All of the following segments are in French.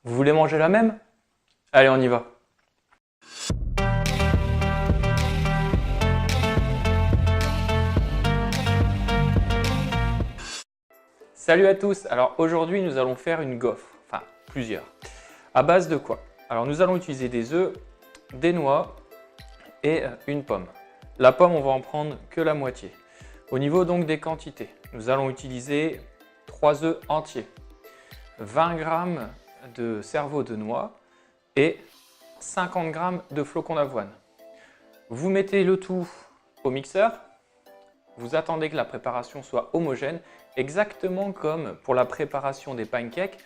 Vous voulez manger la même? Allez, on y va. Salut à tous. Alors aujourd'hui, nous allons faire une gaufre, enfin plusieurs. À base de quoi? Alors nous allons utiliser des œufs, des noix et une pomme. La pomme, on va en prendre que la moitié. Au niveau donc des quantités, nous allons utiliser 3 œufs entiers, 20 g de cerveau de noix et 50 g de flocons d'avoine. Vous mettez le tout au mixeur, vous attendez que la préparation soit homogène, exactement comme pour la préparation des pancakes,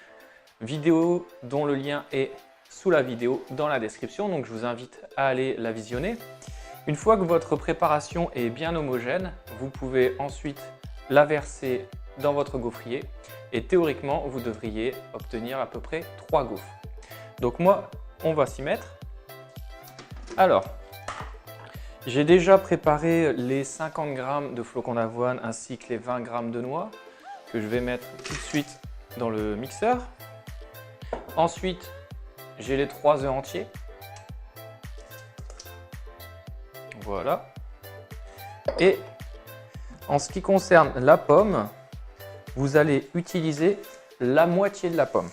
vidéo dont le lien est sous la vidéo dans la description, donc je vous invite à aller la visionner. Une fois que votre préparation est bien homogène, vous pouvez ensuite la verser dans votre gaufrier et théoriquement vous devriez obtenir à peu près 3 gaufres. Donc moi, on va s'y mettre. Alors, j'ai déjà préparé les 50 g de flocons d'avoine ainsi que les 20 g de noix que je vais mettre tout de suite dans le mixeur. Ensuite, j'ai les 3 œufs entiers. Voilà. Et en ce qui concerne la pomme, vous allez utiliser la moitié de la pomme.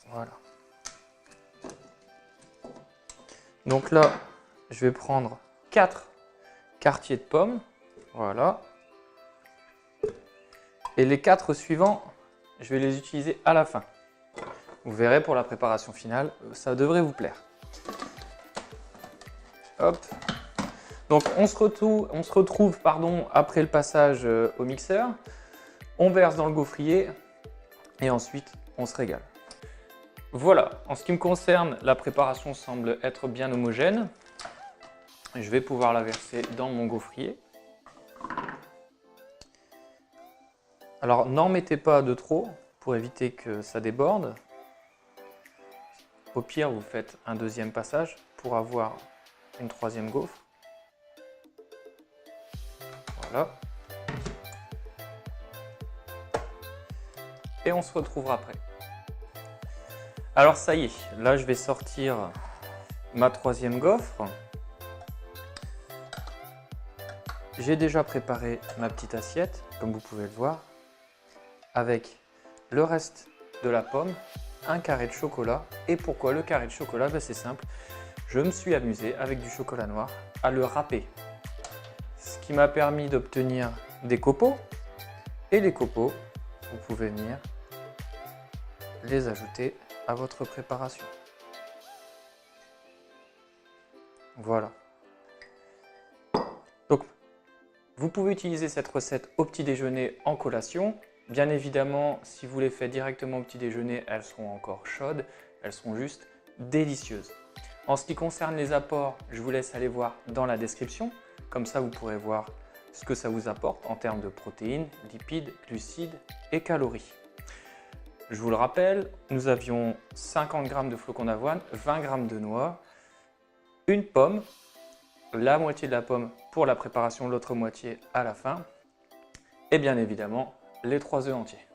Voilà. Donc là, je vais prendre 4 quartiers de pommes. Voilà. Et les 4 suivants, je vais les utiliser à la fin. Vous verrez pour la préparation finale, ça devrait vous plaire. Hop. Donc on se retrouve après le passage au mixeur. On verse dans le gaufrier et ensuite on se régale. Voilà, en ce qui me concerne, la préparation semble être bien homogène. Je vais pouvoir la verser dans mon gaufrier. Alors n'en mettez pas de trop pour éviter que ça déborde. Au pire, vous faites un deuxième passage pour avoir une troisième gaufre. Voilà. Et on se retrouvera après. Alors ça y est, là je vais sortir ma troisième gaufre. J'ai déjà préparé ma petite assiette, comme vous pouvez le voir, avec le reste de la pomme, un carré de chocolat. Et pourquoi le carré de chocolat? C'est simple, je me suis amusé avec du chocolat noir à le râper. Ce qui m'a permis d'obtenir des copeaux. Et les copeaux, vous pouvez venir les ajouter à votre préparation. Voilà. Donc, vous pouvez utiliser cette recette au petit déjeuner en collation. Bien évidemment, si vous les faites directement au petit déjeuner, elles seront encore chaudes, elles seront juste délicieuses. En ce qui concerne les apports, je vous laisse aller voir dans la description. Comme ça, vous pourrez voir ce que ça vous apporte en termes de protéines, lipides, glucides et calories. Je vous le rappelle, nous avions 50 g de flocons d'avoine, 20 g de noix, une pomme, la moitié de la pomme pour la préparation, l'autre moitié à la fin, et bien évidemment les 3 œufs entiers.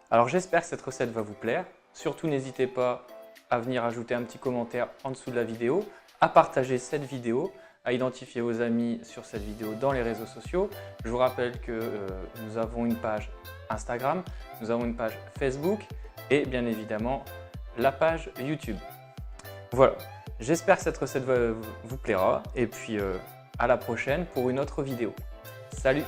Alors j'espère que cette recette va vous plaire. Surtout n'hésitez pas à venir ajouter un petit commentaire en dessous de la vidéo, à partager cette vidéo, à identifier vos amis sur cette vidéo dans les réseaux sociaux. Je vous rappelle que nous avons une page Instagram, nous avons une page Facebook et bien évidemment la page YouTube. Voilà, j'espère que cette recette vous plaira et puis à la prochaine pour une autre vidéo. Salut!